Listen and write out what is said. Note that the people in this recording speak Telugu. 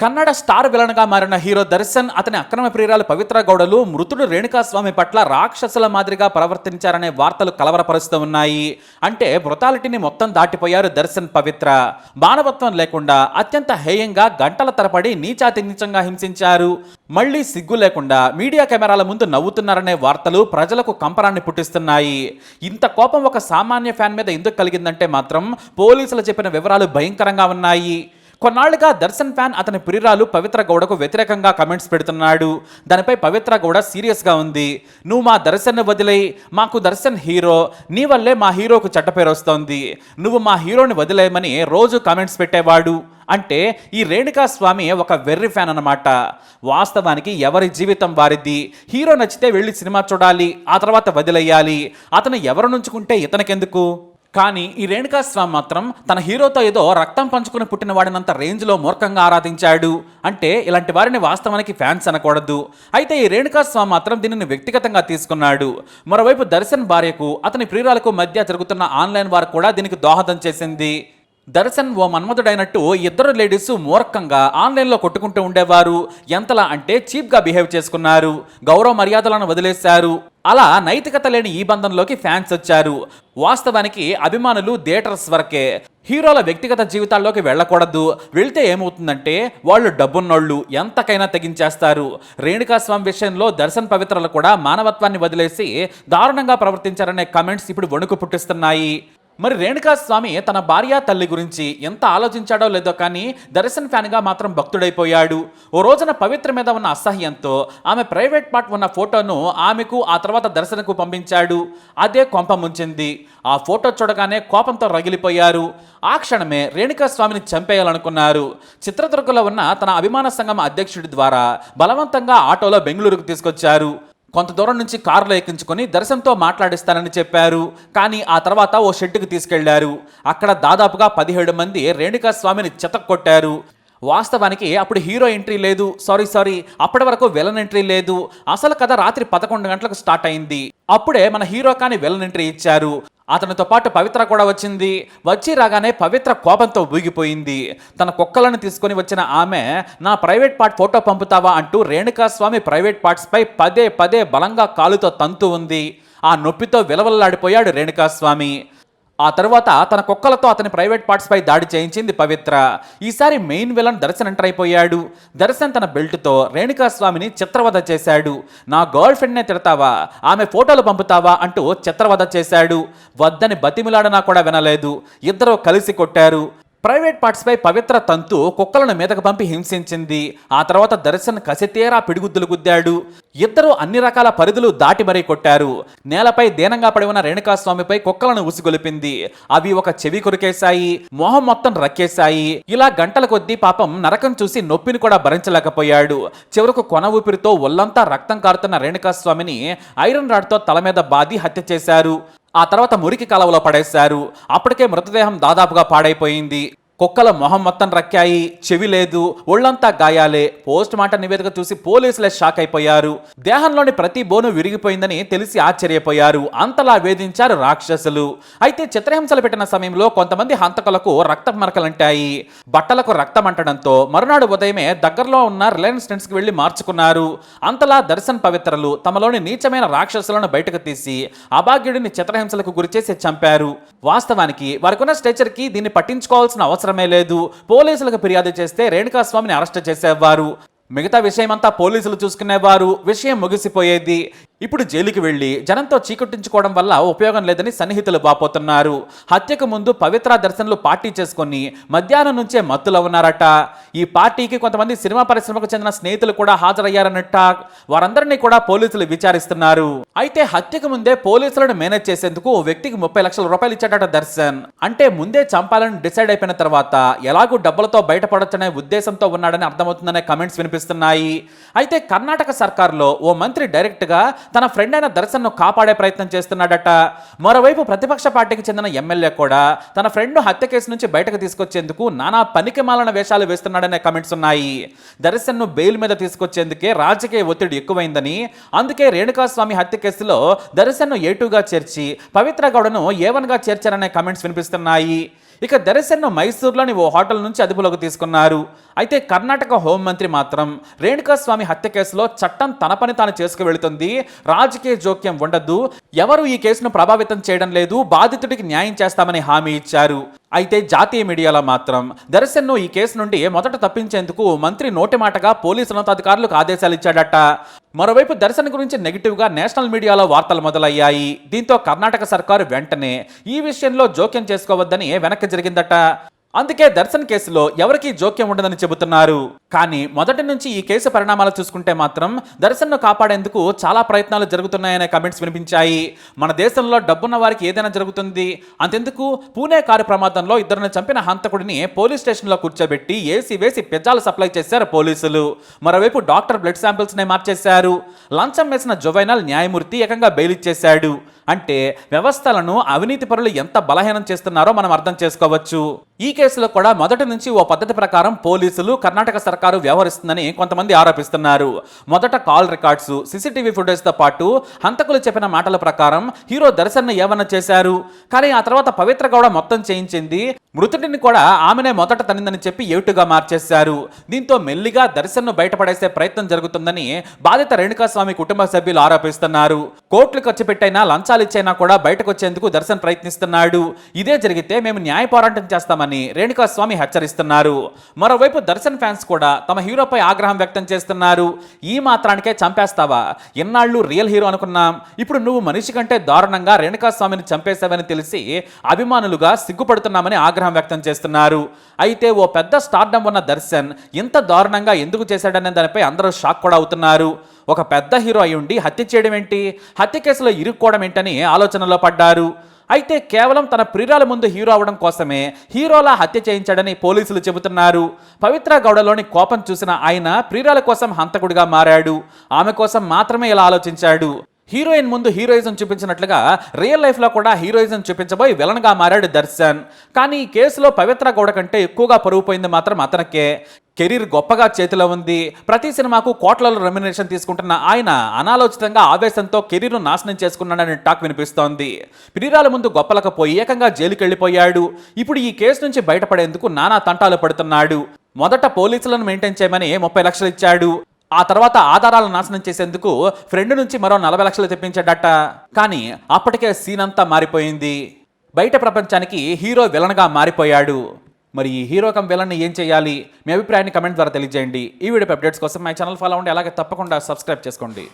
కన్నడ స్టార్ విలన్ గా మారిన హీరో దర్శన్ అతని అక్రమ ప్రియురాలు పవిత్ర గౌడలు మృతుడు రేణుకాస్వామి పట్ల రాక్షసుల మాదిరిగా ప్రవర్తించారనే వార్తలు కలవరపరుస్తూ ఉన్నాయి. అంటే బ్రుటాలిటీని మొత్తం దాటిపోయారు దర్శన్ పవిత్ర. మానవత్వం లేకుండా అత్యంత హేయంగా గంటల తరబడి నీచాతి నీచంగా హింసించారు. మళ్లీ సిగ్గు లేకుండా మీడియా కెమెరాల ముందు నవ్వుతున్నారనే వార్తలు ప్రజలకు కంపరాన్ని పుట్టిస్తున్నాయి. ఇంత కోపం ఒక సామాన్య ఫ్యాన్ మీద ఎందుకు కలిగిందంటే మాత్రం పోలీసులు చెప్పిన వివరాలు భయంకరంగా ఉన్నాయి. కొన్నాళ్లుగా దర్శన్ ఫ్యాన్ అతని ప్రియురాలు పవిత్ర గౌడకు వ్యతిరేకంగా కమెంట్స్ పెడుతున్నాడు. దానిపై పవిత్ర గౌడ సీరియస్గా ఉంది. నువ్వు మా దర్శన్ వదిలేయి, మాకు దర్శన్ హీరో, నీ వల్లే మా హీరోకు చెడ్డ పేరు వస్తోంది, నువ్వు మా హీరోని వదిలేయమని రోజు కామెంట్స్ పెట్టేవాడు. అంటే ఈ రేణుకాస్వామి ఒక వెర్రి ఫ్యాన్ అన్నమాట. వాస్తవానికి ఎవరి జీవితం వారిది. హీరో నచ్చితే వెళ్ళి సినిమా చూడాలి, ఆ తర్వాత వదిలేయాలి. అతను ఎవరు నుంచుకుంటే ఇతనికెందుకు? కానీ ఈ రేణుకాస్వామి మాత్రం తన హీరోతో ఏదో రక్తం పంచుకుని పుట్టిన వాడినంత రేంజ్లో మూర్ఖంగా ఆరాధించాడు. అంటే ఇలాంటి వారిని వాస్తవానికి ఫ్యాన్స్ అనకూడదు. అయితే ఈ రేణుకాస్వామి మాత్రం దీనిని వ్యక్తిగతంగా తీసుకున్నాడు. మరోవైపు దర్శన్ భార్యకు అతని ప్రియురాలకు మధ్య జరుగుతున్న ఆన్లైన్ వార్ కూడా దీనికి దోహదం చేసింది. దర్శన్ ఓ మన్మధుడైనట్టు ఇద్దరు లేడీస్ మూర్ఖంగా ఆన్లైన్లో కొట్టుకుంటూ ఉండేవారు. ఎంతలా అంటే చీప్గా బిహేవ్ చేసుకున్నారు, గౌరవ మర్యాదలను వదిలేశారు. అలా నైతికత లేని ఈ బంధంలోకి ఫ్యాన్స్ వచ్చారు. వాస్తవానికి అభిమానులు థియేటర్స్ వరకే, హీరోల వ్యక్తిగత జీవితాల్లోకి వెళ్ళకూడదు. వెళ్తే ఏమవుతుందంటే వాళ్ళు డబ్బున్నోళ్ళు ఎంతకైనా తెగించేస్తారు. రేణుకాస్వామి విషయంలో దర్శన్ పవిత్రలు కూడా మానవత్వాన్ని వదిలేసి దారుణంగా ప్రవర్తించారనే కమెంట్స్ ఇప్పుడు వణుకు పుట్టిస్తున్నాయి. మరి రేణుకాస్వామి తన భార్య తల్లి గురించి ఎంత ఆలోచించాడో లేదో కానీ దర్శన్ ఫ్యాన్గా మాత్రం భక్తుడైపోయాడు. ఓ రోజున పవిత్ర మీద ఉన్న అసహ్యంతో ఆమె ప్రైవేట్ పార్ట్ ఉన్న ఫోటోను ఆమెకు, ఆ తర్వాత దర్శన్కు పంపించాడు. అదే కొంప ముంచింది. ఆ ఫోటో చూడగానే కోపంతో రగిలిపోయారు. ఆ క్షణమే రేణుకాస్వామిని చంపేయాలనుకున్నారు. చిత్రదుర్గలో ఉన్న తన అభిమాన సంఘం అధ్యక్షుడి ద్వారా బలవంతంగా ఆటోలో బెంగళూరుకు తీసుకొచ్చారు. కొంత దూరం నుంచి కారులో ఎక్కించుకొని దర్శన్తో మాట్లాడిస్తానని చెప్పారు. కానీ ఆ తర్వాత ఓ షెడ్డుకు తీసుకెళ్లారు. అక్కడ దాదాపుగా 17 మంది రేణుకాస్వామిని చితక్కొట్టారు. వాస్తవానికి అప్పుడు హీరో ఎంట్రీ లేదు, సారీ అప్పటి వరకు విలన్ ఎంట్రీ లేదు. అసలు కథ రాత్రి 11 గంటలకు స్టార్ట్ అయింది. అప్పుడే మన హీరో కానీ విలన్ ఎంట్రీ ఇచ్చారు. అతనితో పాటు పవిత్ర కూడా వచ్చింది. వచ్చి రాగానే పవిత్ర కోపంతో ఊగిపోయింది. తన కుక్కలను తీసుకొని వచ్చిన ఆమె, నా ప్రైవేట్ పార్ట్ ఫోటో పంపుతావా అంటూ రేణుకాస్వామి ప్రైవేట్ పార్ట్స్పై పదే పదే బలంగా కాలుతో తంతు ఉంది. ఆ నొప్పితో విలవల్లాడిపోయాడు రేణుకాస్వామి. ఆ తర్వాత తన కుక్కలతో అతని ప్రైవేట్ పార్ట్స్పై దాడి చేయించింది పవిత్ర. ఈసారి మెయిన్ విలన్ దర్శన్ ఎంటర్ అయిపోయాడు. దర్శన్ తన బెల్ట్తో రేణుకాస్వామిని చిత్రవధ చేశాడు. నా గర్ల్ ఫ్రెండ్నే తిడతావా, ఆమె ఫోటోలు పంపుతావా అంటూ చిత్రవధ చేశాడు. వద్దని బతిమిలాడనా కూడా వినలేదు. ఇద్దరూ కలిసి కొట్టారు. ప్రైవేట్ పార్ట్స్పై పవిత్ర తంతు కుక్కలను మీదకు పంపి హింసించింది. ఆ తర్వాత దర్శన్ కసితేరా పిడిగుద్దులు గుద్దాడు. ఇద్దరు అన్ని రకాల పరిధులు దాటి మరీ కొట్టారు. నేలపై దీనంగా పడి ఉన్న రేణుకాస్వామిపై కుక్కలను ఉసిగొలిపింది. అవి ఒక చెవి కొరికేశాయి, మొహం మొత్తం రక్కేశాయి. ఇలా గంటల కొద్దీ పాపం నరకం చూసి నొప్పిని కూడా భరించలేకపోయాడు. చివరకు కొన ఊపిరితో ఒళ్లంతా రక్తం కారుతున్న రేణుకాస్వామిని ఐరన్ రాడ్తో తల మీద బాది హత్య చేశారు. ఆ తర్వాత మురికి కాలువలో పడేశారు. అప్పటికే మృతదేహం దాదాపుగా పాడైపోయింది. కుక్కల మొహం మొత్తం రక్కాయి, చెవి లేదు, ఒళ్ళంతా గాయాలే. పోస్ట్ మార్టం నివేదిక చూసి పోలీసులే షాక్ అయిపోయారు. దేహంలోని ప్రతి బోను విరిగిపోయిందని తెలిసి ఆశ్చర్యపోయారు. అంతలా వేధించారు రాక్షసులు. అయితే చిత్రహింసలు పెట్టిన సమయంలో కొంతమంది హంతకులకు రక్త మరకలంటాయి. బట్టలకు రక్తం అంటడంతో మరునాడు ఉదయమే దగ్గరలో ఉన్న రిలయన్స్ ట్రెండ్స్కి వెళ్లి మార్చుకున్నారు. అంతలా దర్శన్ పవిత్రలు తమలోని నీచమైన రాక్షసులను బయటకు తీసి అభాగ్యుడిని చిత్రహింసలకు గురిచేసి చంపారు. వాస్తవానికి వారికున్న స్ట్రెచర్కి దీన్ని పట్టించుకోవాల్సిన అవసరమే లేదు. పోలీసులకు ఫిర్యాదు చేస్తే రేణుకాస్వామిని అరెస్ట్ చేసేవారు. మిగతా విషయమంతా పోలీసులు చూసుకునేవారు. విషయం ముగిసిపోయేది. ఇప్పుడు జైలుకి వెళ్లి జనంతో చీకొట్టించుకోవడం వల్ల ఉపయోగం లేదని సన్నిహితులు వాపోతున్నారు. హత్యకు ముందు పవిత్ర దర్శన్లు పార్టీ చేసుకుని మధ్యాహ్నం నుంచే మత్తులో ఉన్నారట. ఈ పార్టీకి కొంతమంది సినిమా పరిశ్రమకు చెందిన స్నేహితులు కూడా హాజరయ్యారన్నట్ట. వారందరినీ కూడా పోలీసులు విచారిస్తున్నారు. అయితే హత్యకు ముందే పోలీసులను మేనేజ్ చేసేందుకు ఓ వ్యక్తికి 30 లక్షల రూపాయలు ఇచ్చాడట దర్శన్. అంటే ముందే చంపాలని డిసైడ్ అయిపోయిన తర్వాత ఎలాగూ డబ్బులతో బయటపడొచ్చనే ఉద్దేశంతో ఉన్నాడని అర్థమవుతుందనే కమెంట్స్ వినిపిస్తున్నాయి. అయితే కర్ణాటక సర్కార్లో ఓ మంత్రి డైరెక్ట్ గా తన ఫ్రెండ్ అయిన దర్శన్ను కాపాడే ప్రయత్నం చేస్తున్నాడట. మరోవైపు ప్రతిపక్ష పార్టీకి చెందిన ఎమ్మెల్యే కూడా తన ఫ్రెండ్ హత్య కేసు నుంచి బయటకు తీసుకొచ్చేందుకు నానా పనికిమాలిన వేషాలు వేస్తున్నాడనే కమెంట్స్ ఉన్నాయి. దర్శన్ను బెయిల్ మీద తీసుకొచ్చేందుకే రాజకీయ ఒత్తిడి ఎక్కువైందని, అందుకే రేణుకాస్వామి హత్య కేసులో దర్శన్ను A2గా చేర్చి పవిత్ర గౌడను A1గా చేర్చారనే కమెంట్స్ వినిపిస్తున్నాయి. ఇక దర్శన్ను మైసూర్లోని ఓ హోటల్ నుంచి అదుపులోకి తీసుకున్నారు. అయితే కర్ణాటక హోంమంత్రి మాత్రం రేణుకాస్వామి హత్య కేసులో చట్టం తన పని తాను చేసుకువెళుతుంది, రాజకీయ జోక్యం ఉండదు, ఎవరు ఈ కేసును ప్రభావితం చేయడం లేదు, బాధితుడికి న్యాయం చేస్తామని హామీ ఇచ్చారు. అయితే జాతీయ మీడియాలో మాత్రం దర్శన్ను ఈ కేసు నుండి మొదట తప్పించేందుకు మంత్రి నోటి మాటగా పోలీసు ఉన్నతాధికారులకు ఆదేశాలు ఇచ్చాడట. మరోవైపు దర్శన్ గురించి నెగిటివ్ గా నేషనల్ మీడియాలో వార్తలు మొదలయ్యాయి. దీంతో కర్ణాటక సర్కారు వెంటనే ఈ విషయంలో జోక్యం చేసుకోవద్దని వెనక్కి జరిగిందట. అందుకే దర్శన్ కేసులో ఎవరికీ జోక్యం ఉండదని చెబుతున్నారు. కానీ మొదటి నుంచి ఈ కేసు పరిణామాలు చూసుకుంటే మాత్రం దర్శన్ను కాపాడేందుకు చాలా ప్రయత్నాలు జరుగుతున్నాయనే కమెంట్స్ వినిపించాయి. మన దేశంలో డబ్బున్న వారికి ఏదైనా జరుగుతుంది, అంతెందుకు పూణే కారు ప్రమాదంలో ఇద్దరిని చంపిన హంతకుడిని పోలీస్ స్టేషన్లో కూర్చోబెట్టి ఏసీ వేసి పెజ్జాలు సప్లై చేశారు పోలీసులు. మరోవైపు డాక్టర్ బ్లడ్ శాంపిల్స్ నే మార్చేశారు. లంచం వేసిన జువైనల్ న్యాయమూర్తి ఏకంగా బెయిల్ ఇచ్చేశాడు. అంటే వ్యవస్థలను అవినీతి పరులు ఎంత బలహీనం చేస్తున్నారో మనం అర్థం చేసుకోవచ్చు. ఈ కేసులో కూడా మొదటి నుంచి ఓ పద్ధతి ప్రకారం పోలీసులు, కర్ణాటక సర్కారు వ్యవహరిస్తుందని కొంతమంది ఆరోపిస్తున్నారు. మొదట కాల్ రికార్డ్స్, సీసీటీవీ ఫుటేజ్తో పాటు హంతకులు చెప్పిన మాటల ప్రకారం హీరో దర్శన్ ఏమన్నా చేశారు. కానీ ఆ తర్వాత పవిత్ర గౌడ మొత్తం చేయించింది, మృతుడిని కూడా ఆమెనే మొదట తనిందని చెప్పి ఏటుగా మార్చేశారు. దీంతో మెల్లిగా దర్శన్ను బయటపడేసే ప్రయత్నం జరుగుతుందని బాధిత రేణుకాస్వామి కుటుంబ సభ్యులు ఆరోపిస్తున్నారు. కోట్లు ఖర్చు పెట్టైనా లంచాలిచ్చైనా కూడా బయటకు వచ్చేందుకు దర్శన్ ప్రయత్నిస్తున్నాడు. ఇదే జరిగితే మేము న్యాయ పోరాటం చేస్తామని రేణుకాస్వామి హెచ్చరిస్తున్నారు. మరోవైపు దర్శన్ ఫ్యాన్స్ కూడా తమ హీరోపై ఆగ్రహం వ్యక్తం చేస్తున్నారు. ఈ మాత్రానికే చంపేస్తావా? ఎన్నాళ్ళు రియల్ హీరో అనుకున్నాం, ఇప్పుడు నువ్వు మనిషి కంటే దారుణంగా రేణుకాస్వామిని చంపేశావని తెలిసి అభిమానులుగా సిగ్గుపడుతున్నామని ఆగ్రహం వ్యక్తం చేస్తున్నారు. అయితే ఓ పెద్ద స్టార్డమ్ ఉన్న దర్శన్ ఇంత దారుణంగా ఎందుకు చేశాడనే దానిపై అందరూ షాక్ కూడా అవుతున్నారు. ఒక పెద్ద హీరో అయి ఉండి హత్య చేయడం ఏంటి, హత్య కేసులో ఇరుక్కోవడం ఏంటని ఆలోచనలో పడ్డారు. అయితే కేవలం తన ప్రియురాల ముందు హీరో అవడం కోసమే హీరోలా హత్య చేయించాడని పోలీసులు చెబుతున్నారు. పవిత్ర గౌడలోని కోపం చూసిన ఆయన ప్రియురాల కోసం హంతకుడిగా మారాడు. ఆమె కోసం మాత్రమే ఇలా ఆలోచించాడు. హీరోయిన్ ముందు హీరోయిజం చూపించినట్లుగా రియల్ లైఫ్లో కూడా హీరోయిజం చూపించబోయి విలన్గా మారాడు దర్శన్. కానీ ఈ కేసులో పవిత్ర గౌడ కంటే ఎక్కువగా పరువు పోయింది మాత్రం అతనికే. కెరీర్ గొప్పగా చేతిలో ఉంది. ప్రతి సినిమాకు కోట్లలో రెమ్యునరేషన్ తీసుకుంటున్న ఆయన అనాలోచితంగా ఆవేశంతో కెరీర్ను నాశనం చేసుకున్నాడనే టాక్ వినిపిస్తోంది. ప్రియురాల ముందు గొప్పలకపోయి ఏకంగా జైలుకి వెళ్ళిపోయాడు. ఇప్పుడు ఈ కేసు నుంచి బయటపడేందుకు నానా తంటాలు పడుతున్నాడు. మొదట పోలీసులను మెయింటైన్ చేయమని 30 లక్షలు ఇచ్చాడు. ఆ తర్వాత ఆధారాలను నాశనం చేసేందుకు ఫ్రెండ్ నుంచి మరో 40 లక్షలు తెప్పించాడట. కానీ అప్పటికే సీన్ అంతా మారిపోయింది. బయట ప్రపంచానికి హీరో విలన్గా మారిపోయాడు. మరి ఈ హీరో కమ్ విలన్ ఏం చేయాలి? మీ అభిప్రాయాన్ని కమెంట్ ద్వారా తెలియజేయండి. ఈ వీడియో అప్డేట్స్ కోసం మై ఛానల్ ఫాలో అవ్వండి. అలాగే తప్పకుండా సబ్స్క్రైబ్ చేసుకోండి.